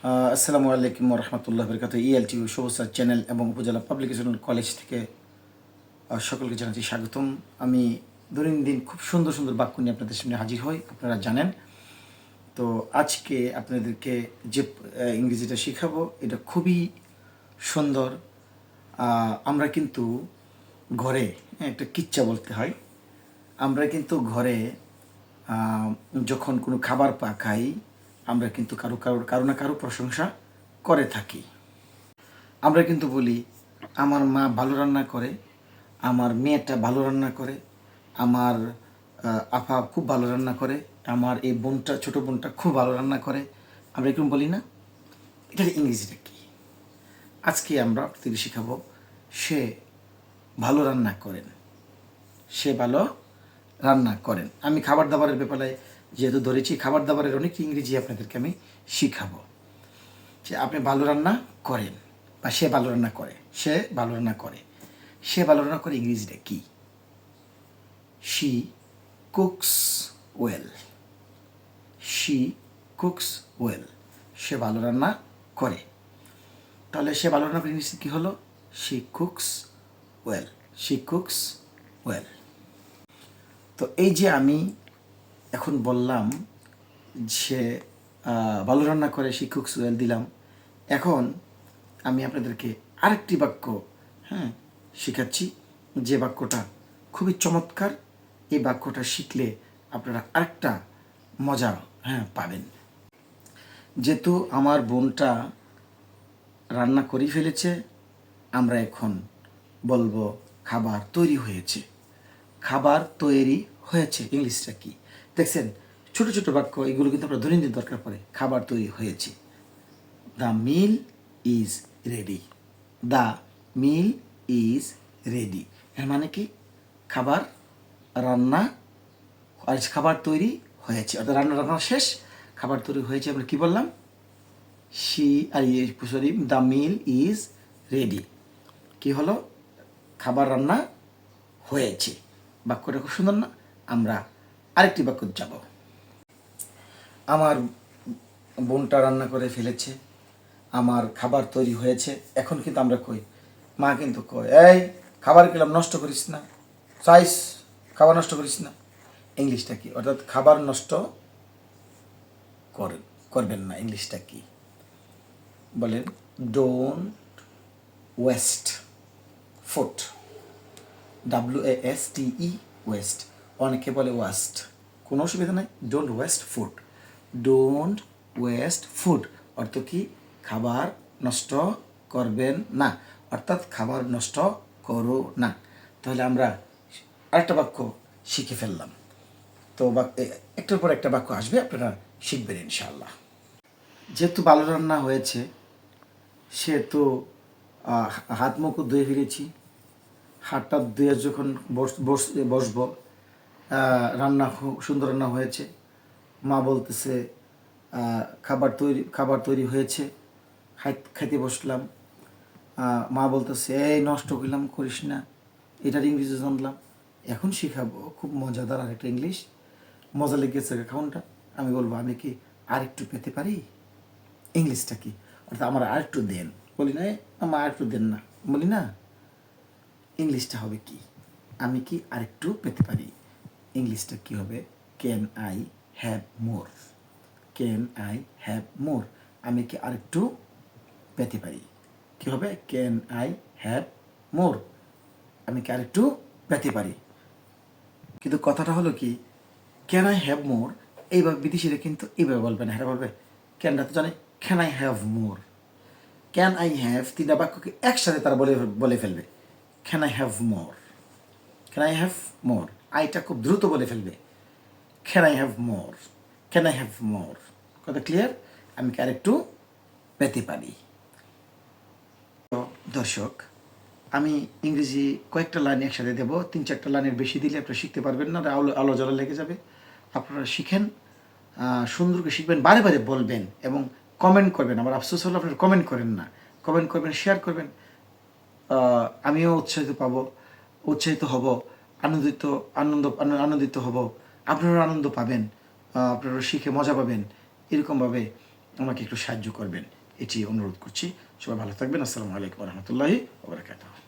আসসালামু আলাইকুম রহমতুল্লাহ বরকাত। ইএলটি শুভসা চ্যানেল এবং উপজেলা পাবলিকেশন কলেজ থেকে সকলকে জানাচ্ছি স্বাগতম। আমি দৈনন্দিন খুব সুন্দর সুন্দর বাক্য নিয়ে আপনাদের সামনে হাজির হই, আপনারা জানেন। তো আজকে আপনাদেরকে যে ইংরেজিটা শেখাবো এটা খুবই সুন্দর। আমরা কিন্তু ঘরে একটা কিচ্ছা বলতে হয়। আমরা কিন্তু ঘরে যখন কোনো খাবার পাকাই আমরা কিন্তু কারো না কারো প্রশংসা করে থাকি। আমরা কিন্তু বলি আমার মা ভালো রান্না করে, আমার মেয়েটা ভালো রান্না করে, আমার আপা খুব ভালো রান্না করে, আমার এই বোনটা ছোটো বোনটা খুব ভালো রান্না করে। আমরা এরকম বলি না? এটার ইংরেজিটা কী? আজকে আমরা আপনাদের শেখাবো সে ভালো রান্না করেন, সে ভালো রান্না করেন। আমি খাবার দাবারের ব্যাপারে যেহেতু ধরেছি, খাবার দাবারের অনেক ইংরেজি আপনাদেরকে আমি শিখাবো। যে আপনি ভালো রান্না করেন বা সে ভালো রান্না করে, সে ভালো রান্না করে, সে ভালো রান্না করে ইংরেজিটা কি? She cooks well. She cooks well, সে ভালো রান্না করে। তাহলে সে ভালো রান্না করে ইংরেজি কী হলো? She cooks well. She cooks well. তো এই যে আমি এখন বললাম সে ভালো রান্না করে, শি কুকস ওয়েল দিলাম। এখন আমি আপনাদেরকে আরেকটি বাক্য শেখাচ্ছি, যে বাক্যটা খুবই চমৎকার। এই বাক্যটা শিখলে আপনারা আরেকটা মজা পাবেন। যেহেতু আমার বোনটা রান্না করেই ফেলেছে, আমরা এখন বলবো খাবার তৈরি হয়েছে। খাবার তৈরি হয়েছে ইংলিশটা কি? দেখছেন, ছোট ছোট বাক্য এগুলো কিন্তু আমরা দৈনন্দিন দরকার পড়ে। খাবার তৈরি হয়েছে, the meal is ready. The meal is ready এর মানে কি? খাবার রান্না, আর খাবার তৈরি হয়েছে, অর্থাৎ রান্না শেষ, খাবার তৈরি হয়েছে। আমরা কি বললাম? The meal is ready. কি হলো? খাবার রান্না হয়েছে। বাক্যটা খুব সুন্দর না? আমরা আরেকটি বাক্য যাব। আমার বোনটা রান্না করে ফেলেছে, আমার খাবার তৈরি হয়েছে। এখন কিন্তু আমরা কই, মা কিন্তু কয়, এই খাবার খেলাম, নষ্ট করিস না, চাইস খাবার নষ্ট করিস না। ইংলিশটা কি? অর্থাৎ খাবার নষ্ট করবেন না। ইংলিশটা কি বলেন? Don't waste food. WASTE, West. অনেকে বলে ওয়াস্ট, কোনো অসুবিধা নাই। Don't waste food. Don't waste food অর্থ কি? খাবার নষ্ট করবেন না, অর্থাৎ খাবার নষ্ট করো না। তাহলে আমরা আরেকটা বাক্য শিখে ফেললাম। তো একটার পর একটা বাক্য আসবে, আপনারা শিখবেন ইনশাআল্লাহ। যেহেতু ভালো রান্না হয়েছে, সেহেতু হাত মুখও ধুয়ে ফিরেছি। হাতটা ধুয়ে যখন বসবো, রান্না সুন্দর রান্না হয়েছে, মা বলতেছে খাবার তৈরি হয়েছে, খাইতে বসলাম। মা বলতেছে এই নষ্ট করলাম, করিস না। এটার ইংরেজি জানলাম, এখন শিখাবো খুব মজাদার আরেকটা ইংলিশ। মজা লেগেছে খাউনটা। আমি বলবো আমি কি আরেকটু পেতে পারি? ইংলিশটা কি? অর্থাৎ আমার আরেকটু দেন। বলি না আমার আরেকটু দেন না, বলি না। ইংলিশটা হবে কি? আমি কি আরেকটু পেতে পারি? ইংলিশটা কি হবে? Can I have more. Can I have more, আমি কি আরেকটু পেতে পারি? কি হবে? ক্যান আই হ্যাভ মোর, আমি কি আরেকটু পেতে পারি। কিন্তু কথাটা হলো কি, ক্যান আই হ্যাভ মোর এইভাবে বিদেশিরা কিন্তু এইভাবে বলবে না। হ্যাঁ বলবে, ক্যানটা তো জানে, can I have more. Can I have তিনটা বাক্যকে একসাথে তারা বলে ফেলবে। Can I have more, can I have more. আইটা খুব দ্রুত বলে ফেলবে। Can I have more, can I have more. কথা ক্লিয়ার? আমি কি আরেকটু পেতে পারি? তো দর্শক, আমি ইংরেজি কয়েকটা লাইন একসাথে দেবো। 3-4টা লাইনের বেশি দিলে আপনারা শিখতে পারবেন না, আলো জ্বলা লেগে যাবে। আপনারা শিখেন, সুন্দর করে শিখবেন, বারে বারে বলবেন এবং কমেন্ট করবেন। আমার আফসোস হলো আপনারা কমেন্ট করেন না। কমেন্ট করবেন, শেয়ার করবেন। আমিও উৎসাহিত হব, আনন্দিত হব। আপনারা আনন্দ পাবেন, আপনারা শিখে মজা পাবেন। এরকমভাবে আমাকে একটু সাহায্য করবেন, এটি অনুরোধ করছি। সবাই ভালো থাকবেন। আসসালামু আলাইকুম রহমতুল্লাহি ওয়া বারাকাতুহু।